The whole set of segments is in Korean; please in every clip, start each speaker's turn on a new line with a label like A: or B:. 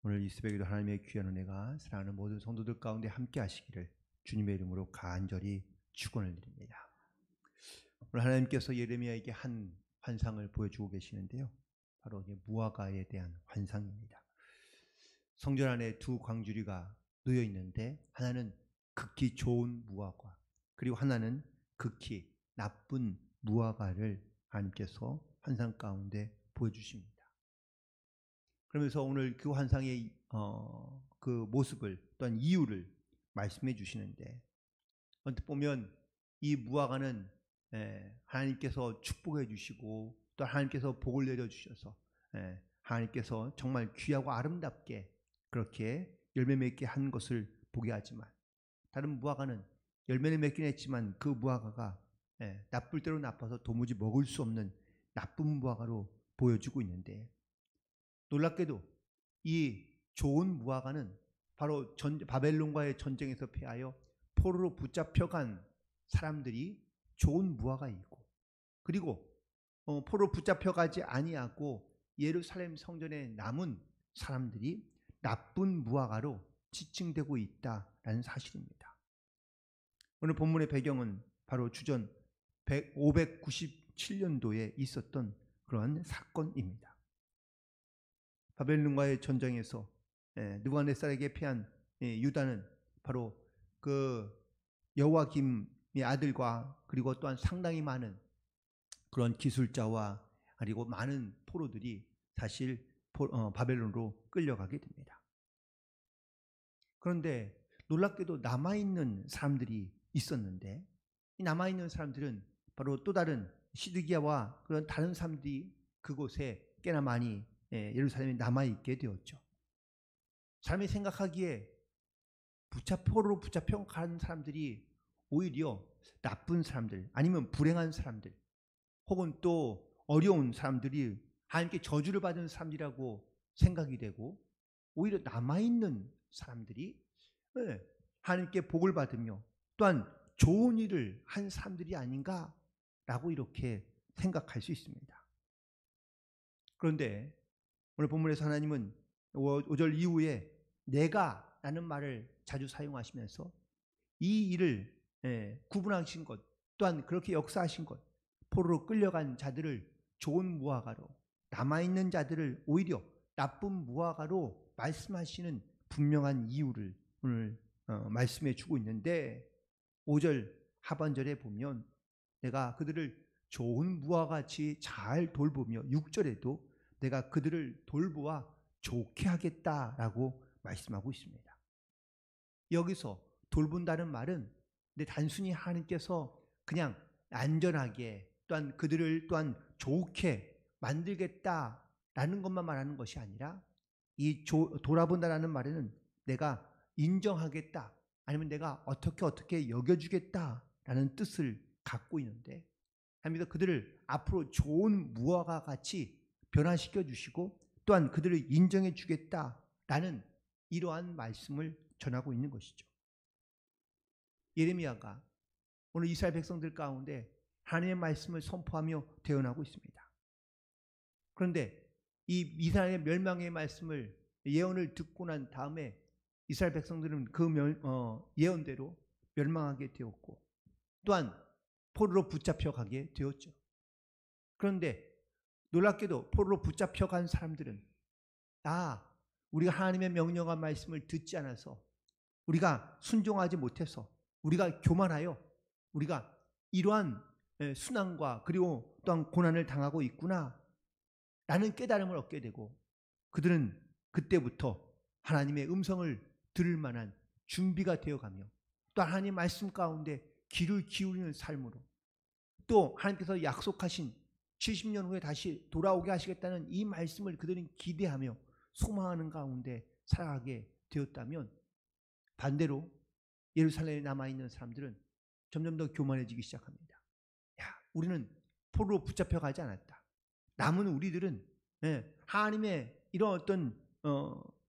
A: 오늘 이 새벽에도 하나님의 귀한 은혜가 사랑하는 모든 성도들 가운데 함께 하시기를 주님의 이름으로 간절히 축원을 드립니다. 오늘 하나님께서 예레미야에게 한 환상을 보여주고 계시는데요. 바로 무화과에 대한 환상입니다. 성전 안에 두 광주리가 놓여 있는데 하나는 극히 좋은 무화과, 그리고 하나는 극히 나쁜 무화과를 하나님께서 환상 가운데 보여주십니다. 그러면서 오늘 그 환상의 그 모습을 또한 이유를 말씀해 주시는데, 언뜻 보면 이 무화과는 하나님께서 축복해 주시고 또 하나님께서 복을 내려 주셔서 하나님께서 정말 귀하고 아름답게 그렇게 열매 맺게 한 것을 보게 하지만, 다른 무화과는 열매를 맺긴 했지만 그 무화과가 나쁠 대로 나빠서 도무지 먹을 수 없는 나쁜 무화과로 보여지고 있는데, 놀랍게도 이 좋은 무화과는 바로 바벨론과의 전쟁에서 패하여 포로로 붙잡혀간 사람들이 좋은 무화과이고, 그리고 포로로 붙잡혀가지 아니하고 예루살렘 성전에 남은 사람들이 나쁜 무화과로 지칭되고 있다라는 사실입니다. 오늘 본문의 배경은 바로 주전 597년도에 있었던 그러한 사건입니다. 바벨론과의 전쟁에서 느부갓네살에게 패한 유다는 바로 그 여호야김의 아들과 그리고 또한 상당히 많은 그런 기술자와 그리고 많은 포로들이 사실 바벨론으로 끌려가게 됩니다. 그런데 놀랍게도 남아있는 사람들이 있었는데, 이 남아있는 사람들은 바로 또 다른 시드기야와 그런 다른 사람들이 그곳에 꽤나 많이 예루살렘에 남아있게 되었죠. 사람이 생각하기에 포로로 붙잡혀간 사람들이 오히려 나쁜 사람들, 아니면 불행한 사람들, 혹은 또 어려운 사람들이 하나님께 저주를 받은 사람들이라고 생각이 되고, 오히려 남아있는 사람들이 하나님께 복을 받으며 또한 좋은 일을 한 사람들이 아닌가라고 이렇게 생각할 수 있습니다. 그런데 오늘 본문에서 하나님은 5절 이후에 내가 라는 말을 자주 사용하시면서 이 일을 구분하신 것, 또한 그렇게 역사하신 것, 포로로 끌려간 자들을 좋은 무화과로, 남아있는 자들을 오히려 나쁜 무화과로 말씀하시는 분명한 이유를 오늘 말씀해 주고 있는데, 5절 하반절에 보면 내가 그들을 좋은 무화과같이 잘 돌보며, 6절에도 내가 그들을 돌보아 좋게 하겠다라고 말씀하고 있습니다. 여기서 돌본다는 말은 단순히 하나님께서 그냥 안전하게 또한 그들을 또한 좋게 만들겠다라는 것만 말하는 것이 아니라, 이 돌아본다라는 말에는 내가 인정하겠다, 아니면 내가 어떻게 여겨주겠다라는 뜻을 갖고 있는데, 하나님께서 그들을 앞으로 좋은 무화과 같이 변화시켜 주시고 또한 그들을 인정해 주겠다라는 이러한 말씀을 전하고 있는 것이죠. 예레미야가 오늘 이스라엘 백성들 가운데 하나님의 말씀을 선포하며 대언하고 있습니다. 그런데 이 이스라엘의 멸망의 말씀을, 예언을 듣고 난 다음에 이스라엘 백성들은 그 예언대로 멸망하게 되었고 또한 포로로 붙잡혀가게 되었죠. 그런데 놀랍게도 포로로 붙잡혀간 사람들은 우리가 하나님의 명령한 말씀을 듣지 않아서, 우리가 순종하지 못해서, 우리가 교만하여 우리가 이러한 순환과 그리고 또한 고난을 당하고 있구나 라는 깨달음을 얻게 되고, 그들은 그때부터 하나님의 음성을 들을 만한 준비가 되어가며 또 하나님의 말씀 가운데 귀를 기울이는 삶으로, 또 하나님께서 약속하신 70년 후에 다시 돌아오게 하시겠다는 이 말씀을 그들은 기대하며 소망하는 가운데 살아가게 되었다면, 반대로 예루살렘에 남아있는 사람들은 점점 더 교만해지기 시작합니다. 우리는 포로로 붙잡혀가지 않았다. 남은 우리들은 하나님의 이런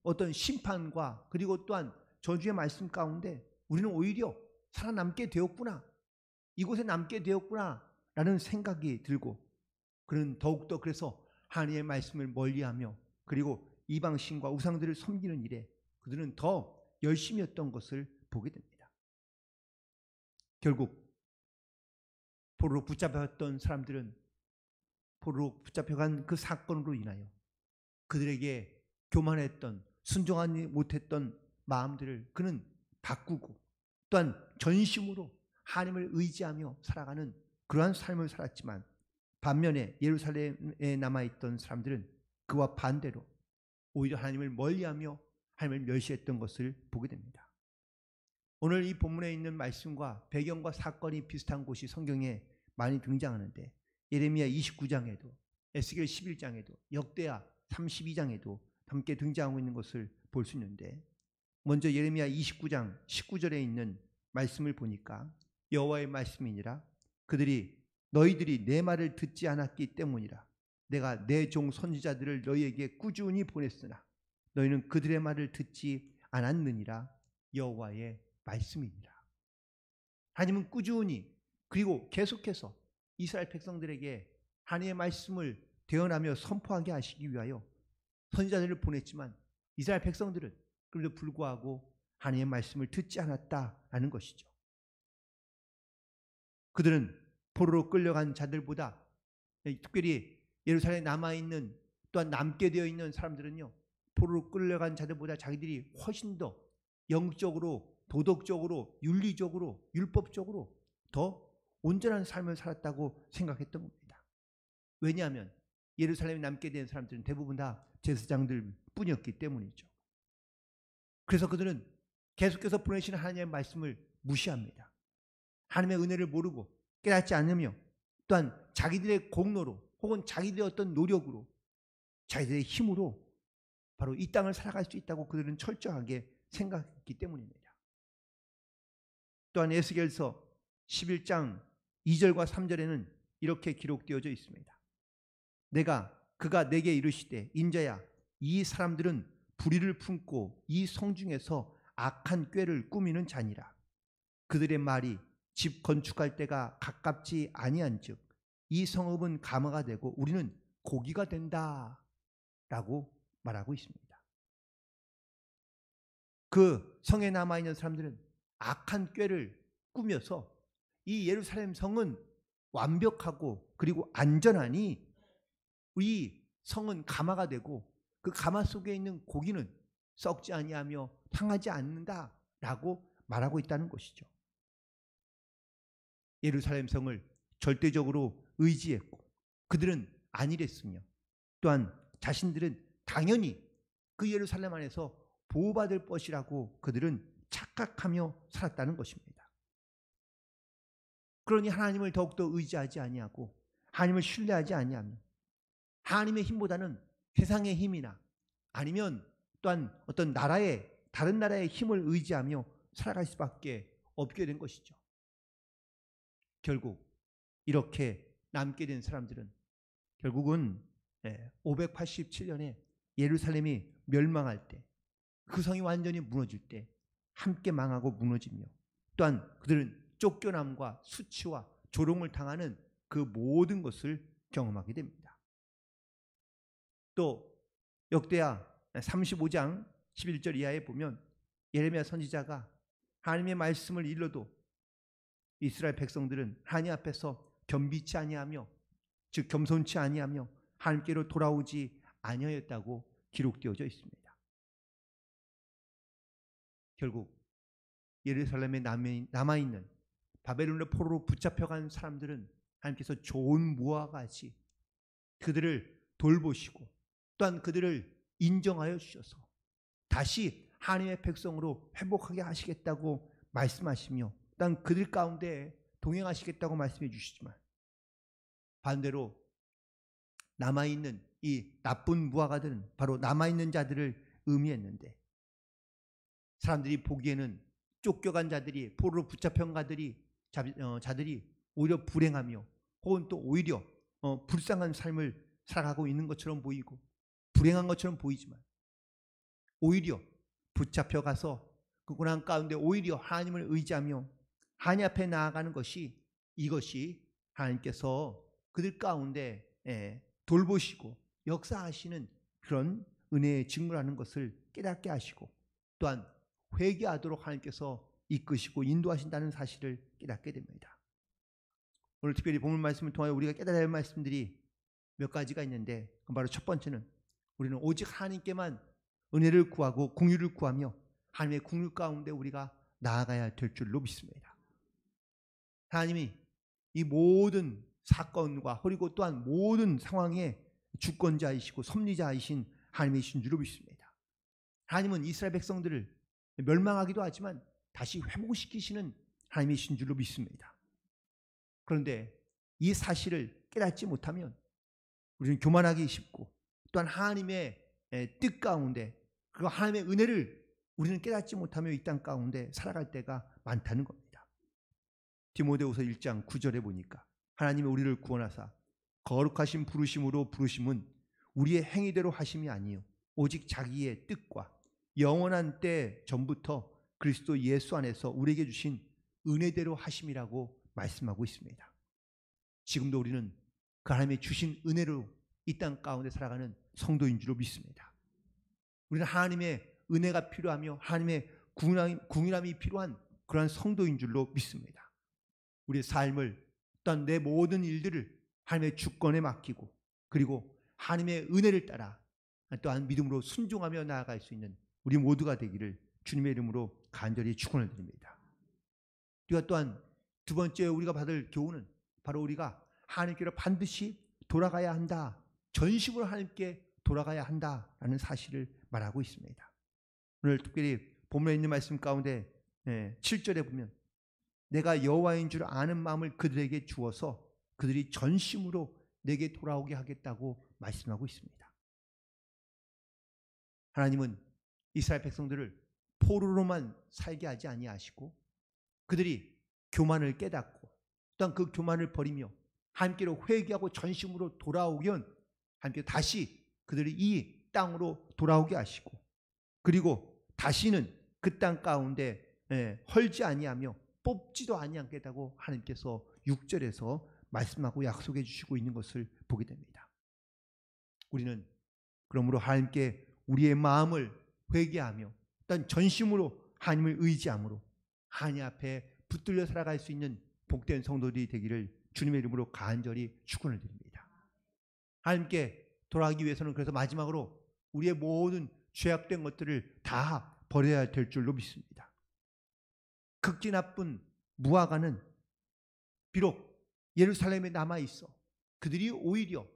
A: 어떤 심판과 그리고 또한 저주의 말씀 가운데 우리는 오히려 살아남게 되었구나, 이곳에 남게 되었구나 라는 생각이 들고, 그는 더욱더 그래서 하나님의 말씀을 멀리하며 그리고 이방신과 우상들을 섬기는 일에 그들은 더 열심히 했던 것을 보게 됩니다. 결국 포로로 붙잡혔던 사람들은 포로로 붙잡혀간 그 사건으로 인하여 그들에게 교만했던 순종하지 못했던 마음들을 그는 바꾸고 또한 전심으로 하나님을 의지하며 살아가는 그러한 삶을 살았지만 반면에 예루살렘에 남아있던 사람들은 그와 반대로 오히려 하나님을 멀리하며 하나님을 멸시했던 것을 보게 됩니다. 오늘 이 본문에 있는 말씀과 배경과 사건이 비슷한 곳이 성경에 많이 등장하는데 예레미야 29장에도 에스겔 11장에도 역대하 32장에도 함께 등장하고 있는 것을 볼 수 있는데 먼저 예레미야 29장 19절에 있는 말씀을 보니까 여호와의 말씀이니라 너희들이 내 말을 듣지 않았기 때문이라 내가 내 종 선지자들을 너희에게 꾸준히 보냈으나 너희는 그들의 말을 듣지 않았느니라 여호와의 말씀이니라. 하나님은 꾸준히 그리고 계속해서 이스라엘 백성들에게 하나님의 말씀을 대언하며 선포하게 하시기 위하여 선지자들을 보냈지만 이스라엘 백성들은 그럼에도 불구하고 하나님의 말씀을 듣지 않았다라는 것이죠. 그들은 포로로 끌려간 자들보다 특별히 예루살렘에 남아있는 또한 남게 되어 있는 사람들은요 포로로 끌려간 자들보다 자기들이 훨씬 더 영적으로 도덕적으로 윤리적으로 율법적으로 더 온전한 삶을 살았다고 생각했던 겁니다. 왜냐하면 예루살렘에 남게 된 사람들은 대부분 다 제사장들 뿐이었기 때문이죠. 그래서 그들은 계속해서 보내시는 하나님의 말씀을 무시합니다. 하나님의 은혜를 모르고 깨닫지 않으며 또한 자기들의 공로로 혹은 자기들의 어떤 노력으로 자기들의 힘으로 바로 이 땅을 살아갈 수 있다고 그들은 철저하게 생각했기 때문입니다. 또한 에스겔서 11장 2절과 3절에는 이렇게 기록되어져 있습니다. 그가 내게 이르시되 인자야 이 사람들은 불의를 품고 이 성중에서 악한 꾀를 꾸미는 자니라. 그들의 말이 집 건축할 때가 가깝지 아니한즉 이 성읍은 가마가 되고 우리는 고기가 된다 라고 말하고 있습니다. 그 성에 남아있는 사람들은 악한 꾀를 꾸며서 이 예루살렘 성은 완벽하고 그리고 안전하니 이 성은 가마가 되고 그 가마 속에 있는 고기는 썩지 아니하며 상하지 않는다라고 말하고 있다는 것이죠. 예루살렘 성을 절대적으로 의지했고 그들은 아니랬으며 또한 자신들은 당연히 그 예루살렘 안에서 보호받을 것이라고 그들은 착각하며 살았다는 것입니다. 그러니 하나님을 더욱더 의지하지 아니하고 하나님을 신뢰하지 아니하며 하나님의 힘보다는 세상의 힘이나 아니면 또한 어떤 다른 나라의 힘을 의지하며 살아갈 수밖에 없게 된 것이죠. 결국 이렇게 남게 된 사람들은 결국은 587년에 예루살렘이 멸망할 때 그 성이 완전히 무너질 때 함께 망하고 무너지며 또한 그들은 쫓겨남과 수치와 조롱을 당하는 그 모든 것을 경험하게 됩니다. 또 역대하 35장 11절 이하에 보면 예레미야 선지자가 하나님의 말씀을 일러도 이스라엘 백성들은 하나님 앞에서 겸비치 아니하며 즉 겸손치 아니하며 하나님께로 돌아오지 아니하였다고 기록되어져 있습니다. 결국 예루살렘에 남아있는 바벨론의 포로로 붙잡혀간 사람들은 하나님께서 좋은 무화과 같이 그들을 돌보시고 또한 그들을 인정하여 주셔서 다시 하나님의 백성으로 회복하게 하시겠다고 말씀하시며 또한 그들 가운데 동행하시겠다고 말씀해 주시지만 반대로 남아있는 이 나쁜 무화과들은 바로 남아있는 자들을 의미했는데 사람들이 보기에는 쫓겨간 자들이 포로로 붙잡힌 자들이 오히려 불행하며 혹은 또 오히려 불쌍한 삶을 살아가고 있는 것처럼 보이고 불행한 것처럼 보이지만 오히려 붙잡혀가서 그 고난 가운데 오히려 하나님을 의지하며 하나님 앞에 나아가는 이것이 하나님께서 그들 가운데 돌보시고 역사하시는 그런 은혜에 직무하는 것을 깨닫게 하시고 또한 회개하도록 하나님께서 이끄시고 인도하신다는 사실을 깨닫게 됩니다. 오늘 특별히 본문 말씀을 통하여 우리가 깨달아야 할 말씀들이 몇 가지가 있는데 바로 첫 번째는 우리는 오직 하나님께만 은혜를 구하고 긍휼을 구하며 하나님의 긍휼 가운데 우리가 나아가야 될 줄로 믿습니다. 하나님이 이 모든 사건과 그리고 또한 모든 상황의 주권자이시고 섭리자이신 하나님이신 줄로 믿습니다. 하나님은 이스라엘 백성들을 멸망하기도 하지만 다시 회복시키시는 하나님이신 줄로 믿습니다. 그런데 이 사실을 깨닫지 못하면 우리는 교만하기 쉽고 또한 하나님의 뜻 가운데 그리고 하나님의 은혜를 우리는 깨닫지 못하며 이 땅 가운데 살아갈 때가 많다는 겁니다. 디모데후서 1장 9절에 보니까 하나님이 우리를 구원하사 거룩하신 부르심으로 부르심은 우리의 행위대로 하심이 아니요 오직 자기의 뜻과 영원한 때 전부터 그리스도 예수 안에서 우리에게 주신 은혜대로 하심이라고 말씀하고 있습니다. 지금도 우리는 그 하나님이 주신 은혜로 이 땅 가운데 살아가는 성도인 줄로 믿습니다. 우리는 하나님의 은혜가 필요하며 하나님의 궁일함이 필요한 그러한 성도인 줄로 믿습니다. 우리의 삶을 또한 내 모든 일들을 하나님의 주권에 맡기고 그리고 하나님의 은혜를 따라 또한 믿음으로 순종하며 나아갈 수 있는 우리 모두가 되기를 주님의 이름으로 간절히 축원을 드립니다. 우리가 또한 두 번째 우리가 받을 교훈은 바로 우리가 하나님께로 반드시 돌아가야 한다. 전심으로 하나님께 돌아가야 한다라는 사실을 말하고 있습니다. 오늘 특별히 본문에 있는 말씀 가운데 7절에 보면 내가 여호와인 줄 아는 마음을 그들에게 주어서 그들이 전심으로 내게 돌아오게 하겠다고 말씀하고 있습니다. 하나님은 이스라엘 백성들을 포로로만 살게 하지 아니하시고 그들이 교만을 깨닫고 또한 그 교만을 버리며 하나님께로 회개하고 전심으로 돌아오면 하나님께 다시 그들이 이 땅으로 돌아오게 하시고 그리고 다시는 그 땅 가운데 헐지 아니하며 뽑지도 아니하겠다고 하나님께서 6절에서 말씀하고 약속해 주시고 있는 것을 보게 됩니다. 우리는 그러므로 하나님께 우리의 마음을 회개하며 또한 전심으로 하나님을 의지함으로 하나님 앞에 붙들려 살아갈 수 있는 복된 성도들이 되기를 주님의 이름으로 간절히 축원을 드립니다. 하나님께 돌아가기 위해서는 그래서 마지막으로 우리의 모든 죄악된 것들을 다 버려야 될 줄로 믿습니다. 극지 나쁜 무화과는 비록 예루살렘에 남아있어 그들이 오히려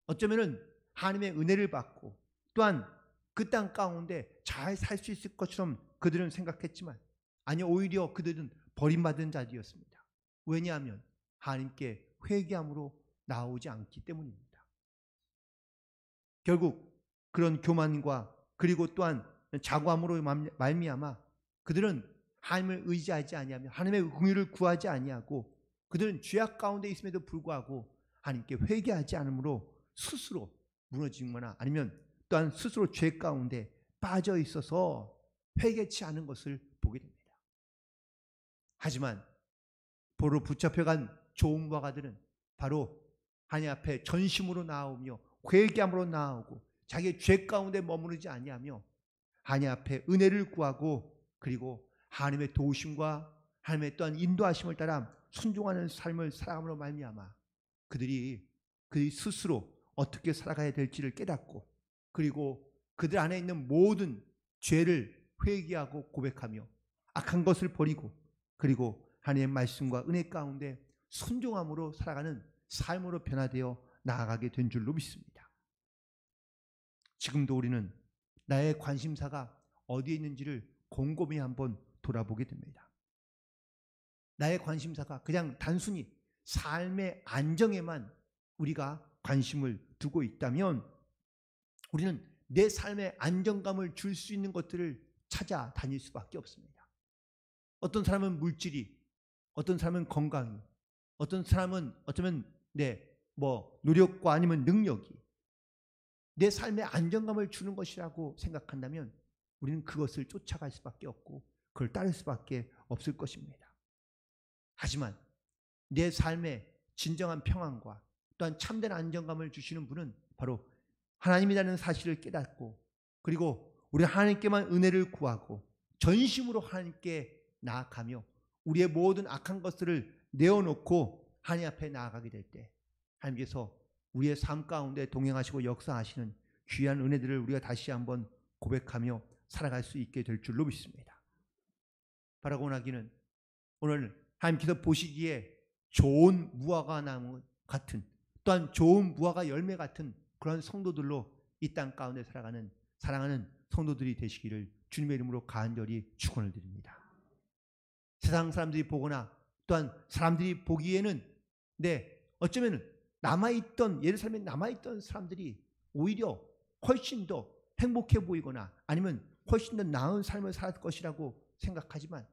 A: 어쩌면은 하나님의 은혜를 받고 또한 그 땅 가운데 잘 살 수 있을 것처럼 그들은 생각했지만 아니 오히려 그들은 버림받은 자들이었습니다. 왜냐하면 하나님께 회개함으로 나오지 않기 때문입니다. 결국 그런 교만과 그리고 또한 자고함으로 말미암아 그들은 하나님을 의지하지 아니하며 하나님의 긍휼을 구하지 아니하고 그들은 죄악 가운데 있음에도 불구하고 하나님께 회개하지 않으므로 스스로 무너지거나 아니면 또한 스스로 죄 가운데 빠져 있어서 회개치 않은 것을 보게 됩니다. 하지만 보로 붙잡혀간 좋은 무화과들은 바로 하나님 앞에 전심으로 나오며 회개함으로 나오고 자기의 죄 가운데 머무르지 아니하며 하나님 앞에 은혜를 구하고 그리고 하나님의 도우심과 하나님의 또한 인도하심을 따라 순종하는 삶을 살아감으로 말미암아 그들이 스스로 어떻게 살아가야 될지를 깨닫고 그리고 그들 안에 있는 모든 죄를 회개하고 고백하며 악한 것을 버리고 그리고 하나님의 말씀과 은혜 가운데 순종함으로 살아가는 삶으로 변화되어 나아가게 된 줄로 믿습니다. 지금도 우리는 나의 관심사가 어디에 있는지를 곰곰이 한번 돌아보게 됩니다. 나의 관심사가 그냥 단순히 삶의 안정에만 우리가 관심을 두고 있다면 우리는 내 삶의 안정감을 줄 수 있는 것들을 찾아다닐 수밖에 없습니다. 어떤 사람은 물질이, 어떤 사람은 건강이, 어떤 사람은 어쩌면 노력과 아니면 능력이 내 삶의 안정감을 주는 것이라고 생각한다면 우리는 그것을 쫓아갈 수밖에 없고 그걸 따를 수밖에 없을 것입니다. 하지만 내 삶의 진정한 평안과 또한 참된 안정감을 주시는 분은 바로 하나님이라는 사실을 깨닫고 그리고 우리 하나님께만 은혜를 구하고 전심으로 하나님께 나아가며 우리의 모든 악한 것들을 내어놓고 하나님 앞에 나아가게 될 때 하나님께서 우리의 삶 가운데 동행하시고 역사하시는 귀한 은혜들을 우리가 다시 한번 고백하며 살아갈 수 있게 될 줄로 믿습니다. 바라고 원하기는 오늘 하나님께서 보시기에 좋은 무화과 나무 같은 또한 좋은 무화과 열매 같은 그런 성도들로 이 땅 가운데 살아가는 사랑하는 성도들이 되시기를 주님의 이름으로 간절히 축원을 드립니다. 세상 사람들이 보거나 또한 사람들이 보기에는 어쩌면 남아있던 예루살렘에 남아있던 사람들이 오히려 훨씬 더 행복해 보이거나 아니면 훨씬 더 나은 삶을 살았을 것이라고 생각하지만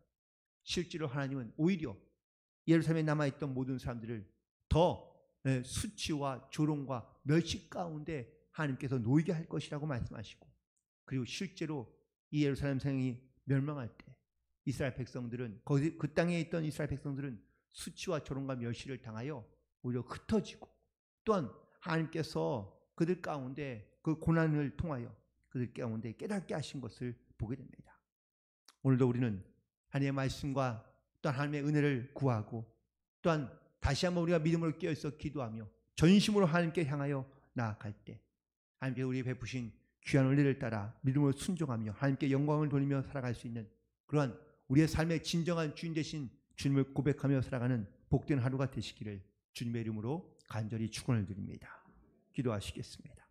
A: 실제로 하나님은 오히려 예루살렘에 남아있던 모든 사람들을 더 수치와 조롱과 멸시 가운데 하나님께서 놓이게 할 것이라고 말씀하시고 그리고 실제로 이 예루살렘 성이 멸망할 때 이스라엘 백성들은 그 땅에 있던 이스라엘 백성들은 수치와 조롱과 멸시를 당하여 오히려 흩어지고 또한 하나님께서 그들 가운데 그 고난을 통하여 그들 가운데 깨닫게 하신 것을 보게 됩니다. 오늘도 우리는 하나님의 말씀과 또한 하나님의 은혜를 구하고 또한 다시 한번 우리가 믿음으로 깨어있어 기도하며 전심으로 하나님께 향하여 나아갈 때 하나님께서 우리에게 베푸신 귀한 은혜를 따라 믿음으로 순종하며 하나님께 영광을 돌리며 살아갈 수 있는 그러한 우리의 삶의 진정한 주인 되신 주님을 고백하며 살아가는 복된 하루가 되시기를 주님의 이름으로 간절히 축원을 드립니다. 기도하시겠습니다.